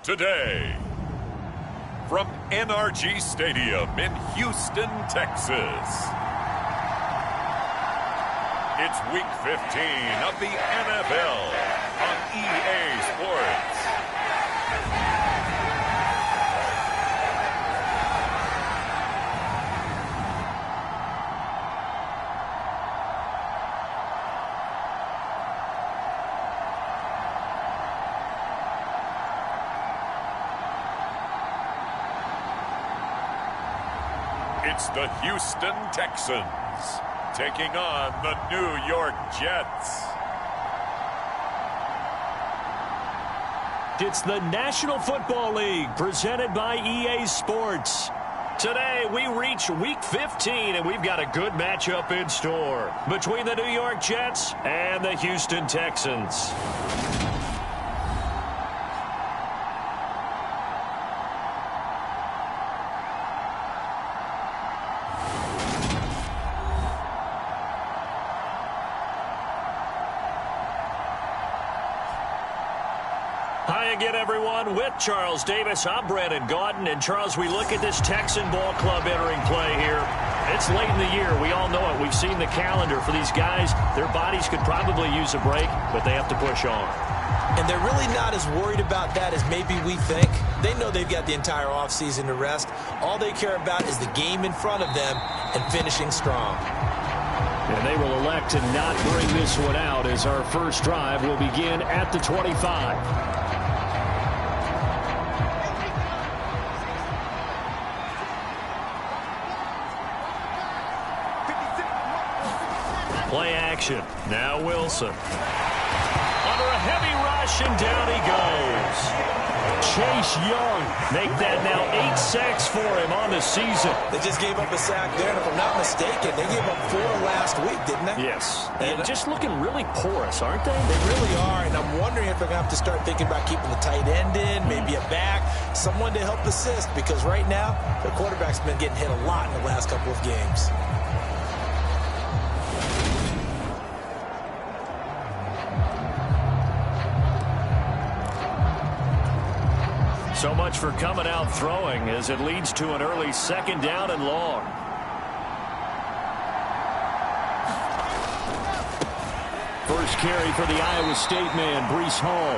Today, from NRG Stadium in Houston, Texas, it's Week 15 of the NFL on EA Sports. It's the Houston Texans taking on the New York Jets. It's the National Football League presented by EA Sports. Today we reach Week 15 and we've got a good matchup in store between the New York Jets and the Houston Texans. Hi again, everyone. With Charles Davis, I'm Brandon Gaudin. And, Charles, we look at this Texan ball club entering play here. It's late in the year. We all know it. We've seen the calendar for these guys. Their bodies could probably use a break, but they have to push on. And they're really not as worried about that as maybe we think. They know they've got the entire offseason to rest. All they care about is the game in front of them and finishing strong. And they will elect to not bring this one out as our first drive will begin at the 25. Play action. Now Wilson. Under a heavy rush, and down he goes. Chase Young make that now 8 sacks for him on the season. They just gave up a sack there, and if I'm not mistaken, they gave up 4 last week, didn't they? Yes. And just looking really porous, aren't they? They really are, and I'm wondering if they're going to have to start thinking about keeping the tight end in, maybe a back, someone to help assist, because right now, the quarterback's been getting hit a lot in the last couple of games. So much for coming out throwing as it leads to an early 2nd down and long. First carry for the Iowa State man, Breece Hall.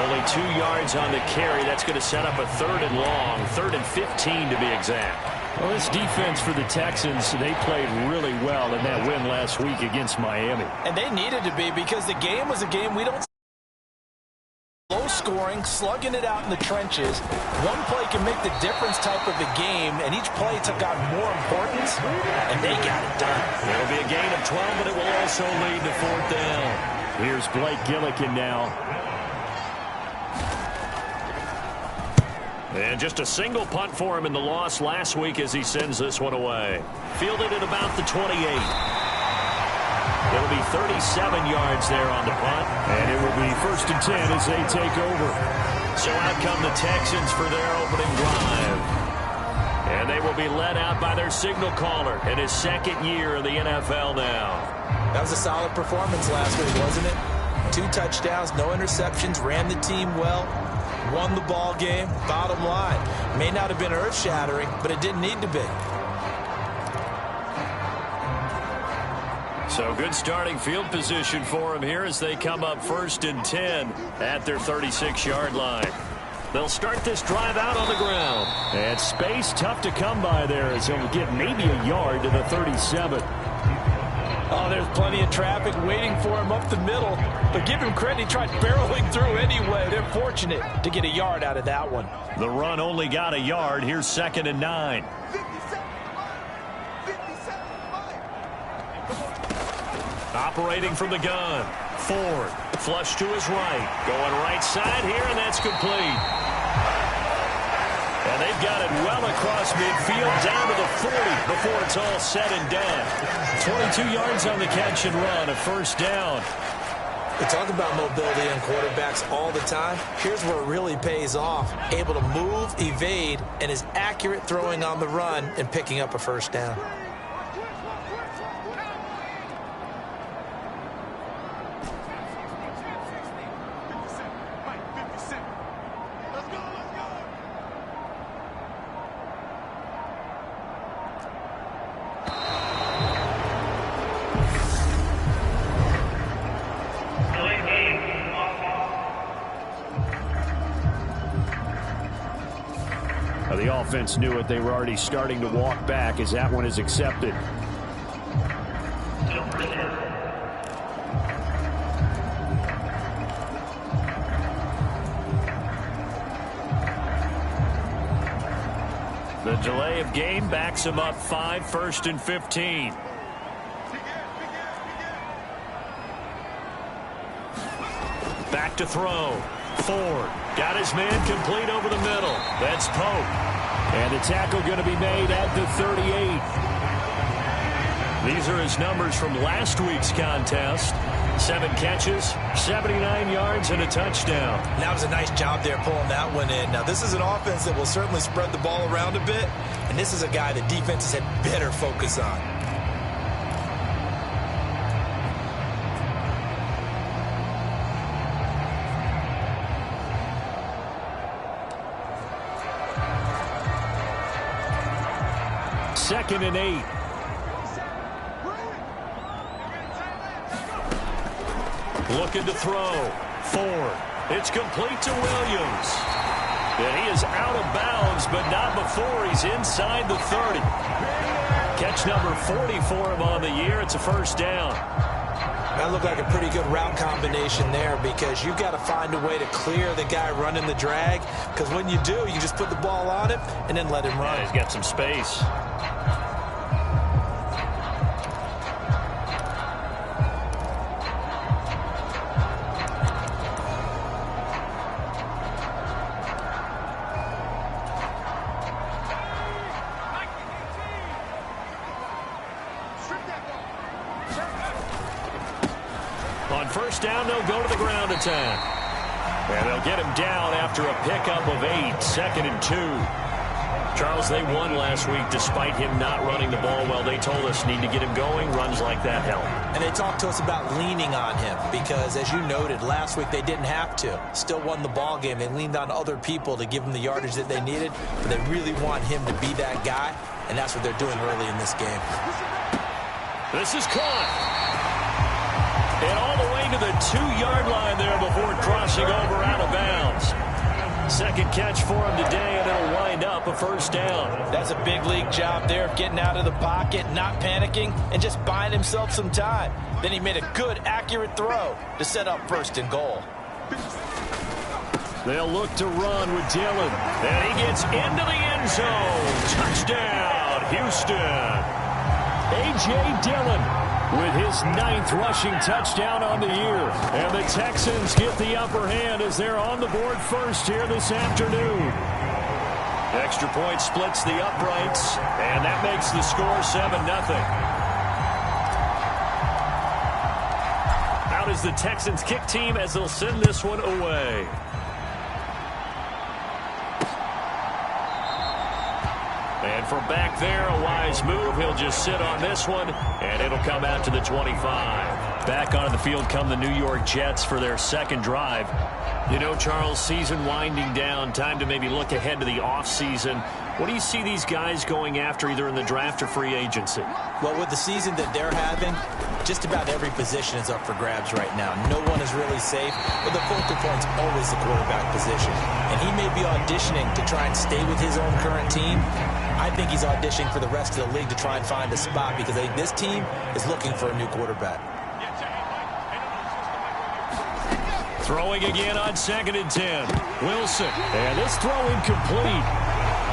Only 2 yards on the carry. That's going to set up a 3rd and long, 3rd and 15 to be exact. Well, this defense for the Texans, they played really well in that win last week against Miami. And they needed to be, because the game was a game we don't low scoring, slugging it out in the trenches. One play can make the difference type of a game, and each play took on more importance, and they got it done. It'll be a gain of 12, but it will also lead to 4th down. Here's Blake Gillikin now. And just a single punt for him in the loss last week as he sends this one away. Fielded at about the 28. It'll be 37 yards there on the punt. And it will be 1st and 10 as they take over. So out come the Texans for their opening drive. And they will be led out by their signal caller in his 2nd year in the NFL now. That was a solid performance last week, wasn't it? 2 touchdowns, no interceptions, ran the team well, won the ball game. Bottom line, may not have been earth-shattering, but it didn't need to be. So good starting field position for them here as they come up 1st and 10 at their 36-yard line. They'll start this drive out on the ground. And space tough to come by there as they'll get maybe a yard to the 37. Oh, there's plenty of traffic waiting for him up the middle. But give him credit, he tried barreling through anyway. They're fortunate to get a yard out of that one. The run only got a yard. Here's 2nd and 9. Operating from the gun. Ford. Flush to his right. Going right side here, and that's complete. And they've got it well across midfield down to the 40 before it's all said and done. 22 yards on the catch and run, a 1st down. We talk about mobility on quarterbacks all the time. Here's where it really pays off. Able to move, evade, and is accurate throwing on the run and picking up a 1st down. offense knew it. They were already starting to walk back as that one is accepted. The delay of game backs him up 5, 1st and 15. Back to throw. Ford got his man complete over the middle. That's Pope. And the tackle going to be made at the 38. These are his numbers from last week's contest. 7 catches, 79 yards, and a touchdown. That was a nice job there pulling that one in. Now, this is an offense that will certainly spread the ball around a bit, and this is a guy that defenses had better focus on. Second and 8. Looking to throw. Ford. It's complete to Williams. And he is out of bounds, but not before he's inside the 30. Catch number 40 for him on the year. It's a first down. That looked like a pretty good route combination there because you've got to find a way to clear the guy running the drag, because when you do, you just put the ball on him and then let him run. Yeah, he's got some space. On first down, they'll go to the ground attack. And they'll get him down after a pickup of 8, 2nd and 2. Charles, they won last week despite him not running the ball well. They told us need to get him going. Runs like that help. And they talked to us about leaning on him because, as you noted, last week they didn't have to. Still won the ball game. They leaned on other people to give them the yardage that they needed, but they really want him to be that guy, and that's what they're doing early in this game. This is caught. And all the way to the 2-yard line there before crossing over out of bounds. Second catch for him today, and it'll wind up a first down. That's a big league job there of getting out of the pocket, not panicking, and just buying himself some time. Then he made a good, accurate throw to set up 1st and goal. They'll look to run with Dillon. And he gets into the end zone. Touchdown, Houston. A.J. Dillon with his 9th rushing touchdown on the year. And the Texans get the upper hand as they're on the board first here this afternoon. Extra point splits the uprights, and that makes the score 7-0. Out is the Texans kick team as they'll send this one away. And from back there, a wise move. He'll just sit on this one, and it'll come out to the 25. Back onto the field come the New York Jets for their second drive. You know, Charles, season winding down, time to maybe look ahead to the offseason. What do you see these guys going after either in the draft or free agency? Well, with the season that they're having, just about every position is up for grabs right now. No one is really safe, but the focal point's always the quarterback position. And he may be auditioning to try and stay with his own current team. I think he's auditioning for the rest of the league to try and find a spot because I think this team is looking for a new quarterback. Throwing again on 2nd and 10. Wilson. And this throw incomplete.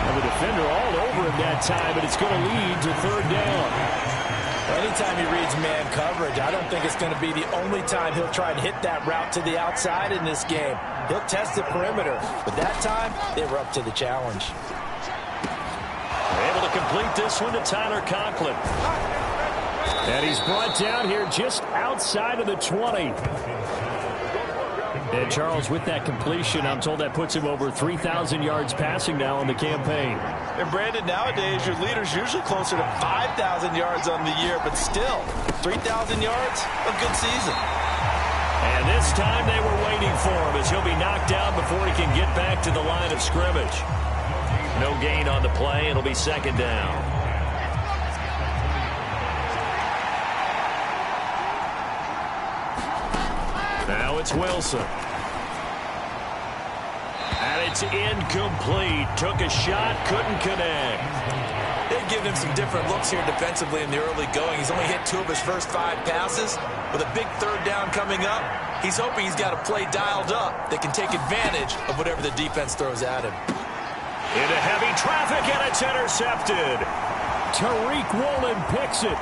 And the defender all over him that time, but it's going to lead to 3rd down. Anytime he reads man coverage, I don't think it's going to be the only time he'll try and hit that route to the outside in this game. He'll test the perimeter, but that time they were up to the challenge. Able to complete this one to Tyler Conklin. And he's brought down here just outside of the 20. And Charles, with that completion, I'm told that puts him over 3,000 yards passing now on the campaign. And Brandon, nowadays your leader's usually closer to 5,000 yards on the year, but still, 3,000 yards, a good season. And this time they were waiting for him as he'll be knocked down before he can get back to the line of scrimmage. No gain on the play. It'll be 2nd down. Now it's Wilson. And it's incomplete. Took a shot, couldn't connect. They've given him some different looks here defensively in the early going. He's only hit 2 of his first 5 passes. With a big 3rd down coming up, he's hoping he's got a play dialed up that can take advantage of whatever the defense throws at him. Into heavy traffic, and it's intercepted. Tariq Woolen picks it.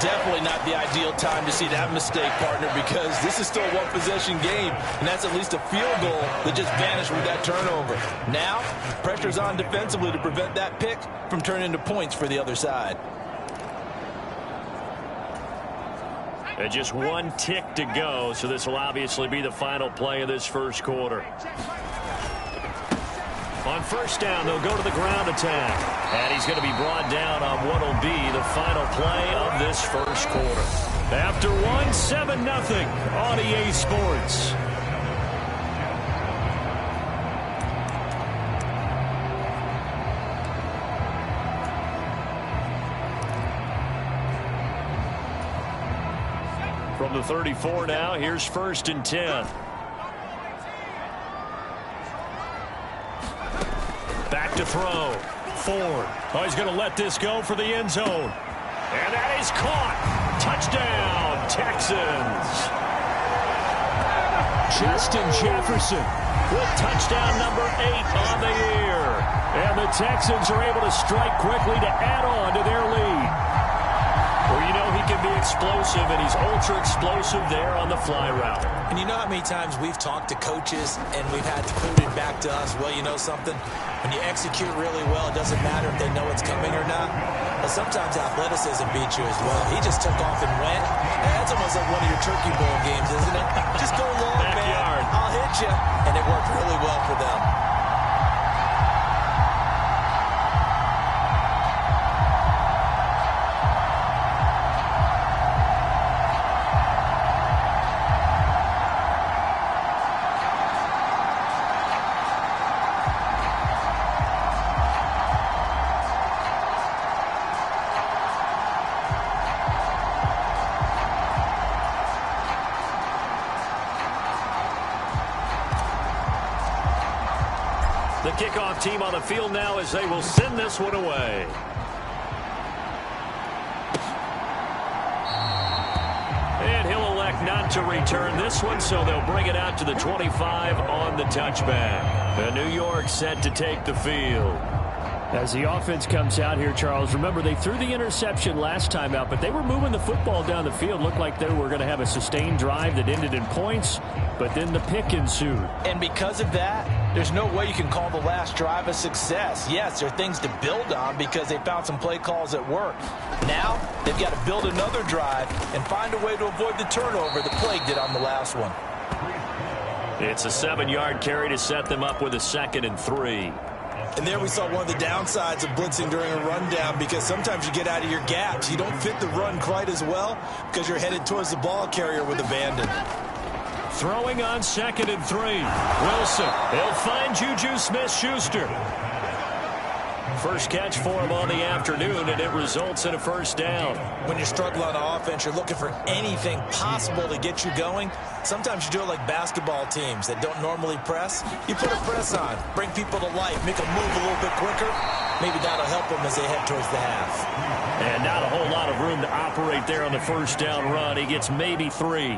Definitely not the ideal time to see that mistake, partner, because this is still a one-possession game, and that's at least a field goal that just vanished with that turnover. Now, pressure's on defensively to prevent that pick from turning into points for the other side. And just 1 tick to go, so this will obviously be the final play of this first quarter. On first down, they'll go to the ground attack. And he's going to be brought down on what will be the final play of this first quarter. After 1, 7-0 on EA Sports. From the 34 now, here's 1st and 10. Back to throw. Ford. Oh, he's going to let this go for the end zone. And that is caught. Touchdown, Texans. Justin Jefferson with touchdown number 8 on the year. And the Texans are able to strike quickly to add on to their lead. Well, you know he can be explosive, and he's ultra-explosive there on the fly route. And you know how many times we've talked to coaches and we've had to put it back to us, well, you know something? When you execute really well, it doesn't matter if they know it's coming or not. But sometimes athleticism beats you as well. He just took off and went. That's almost like one of your Turkey Bowl games, isn't it? Just go long, man. I'll hit you. And it worked really well for them. The kickoff team on the field now as they will send this one away. And he'll elect not to return this one, so they'll bring it out to the 25 on the touchback. The New York set to take the field. As the offense comes out here, Charles, remember they threw the interception last time out, but they were moving the football down the field. Looked like they were going to have a sustained drive that ended in points, but then the pick ensued. And because of that, there's no way you can call the last drive a success. Yes, there are things to build on because they found some play calls that work. Now, they've got to build another drive and find a way to avoid the turnover the plague did on the last one. It's a 7-yard carry to set them up with a 2nd and 3. And there we saw one of the downsides of blitzing during a rundown, because sometimes you get out of your gaps. You don't fit the run quite as well because you're headed towards the ball carrier with abandon. Throwing on 2nd and 3. Wilson. He'll find Juju Smith-Schuster. First catch for him on the afternoon, and it results in a first down. When you're struggling on offense, you're looking for anything possible to get you going. Sometimes you do it like basketball teams that don't normally press. You put a press on, bring people to life, make them move a little bit quicker. Maybe that'll help them as they head towards the half. And not a whole lot of room to operate there on the first down run. He gets maybe 3.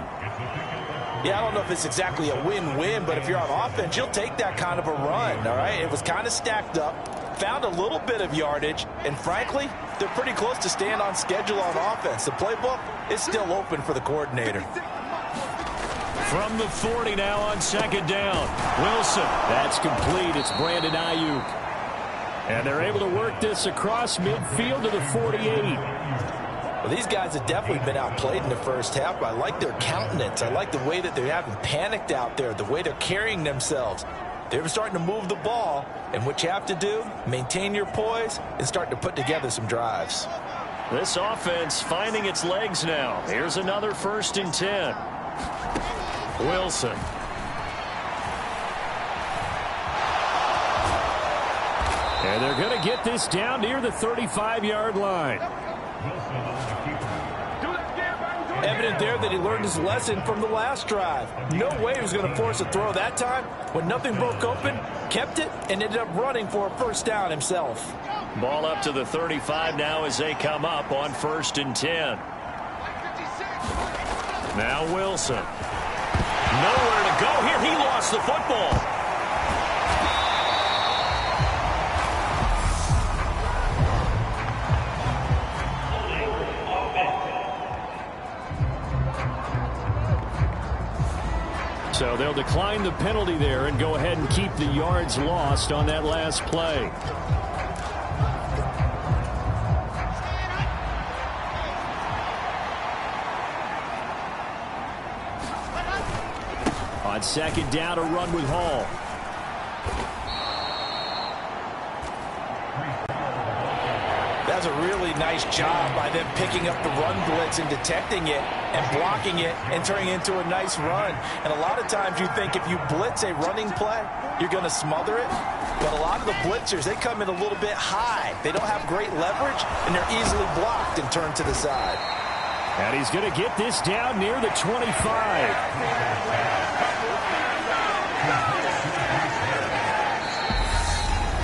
Yeah, I don't know if it's exactly a win-win, but if you're on offense, you'll take that kind of a run, all right? It was kind of stacked up, found a little bit of yardage, and frankly, they're pretty close to staying on schedule on offense. The playbook is still open for the coordinator. From the 40 now on 2nd down. Wilson. That's complete. It's Brandon Ayuk. And they're able to work this across midfield to the 48. Well, these guys have definitely been outplayed in the first half, but I like their countenance. I like the way that they haven't panicked out there, the way they're carrying themselves. They're starting to move the ball, and what you have to do, maintain your poise and start to put together some drives. This offense finding its legs now. Here's another 1st and 10. Wilson. And they're going to get this down near the 35-yard line. Evident there that he learned his lesson from the last drive. No way he was going to force a throw that time. When nothing broke open, kept it, and ended up running for a first down himself. Ball up to the 35 now as they come up on 1st and 10. Now Wilson. Nowhere to go here. He lost the football. So they'll decline the penalty there and go ahead and keep the yards lost on that last play. On 2nd down, a run with Hall. That's a really nice job by them picking up the run blitz and detecting it and blocking it and turning it into a nice run. And a lot of times you think if you blitz a running play, you're going to smother it. But a lot of the blitzers, they come in a little bit high. They don't have great leverage, and they're easily blocked and turned to the side. And he's going to get this down near the 25.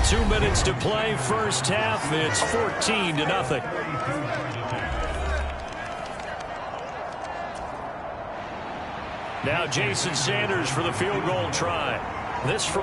2 minutes to play, first half. It's 14-0. Now Jason Sanders for the field goal try. This from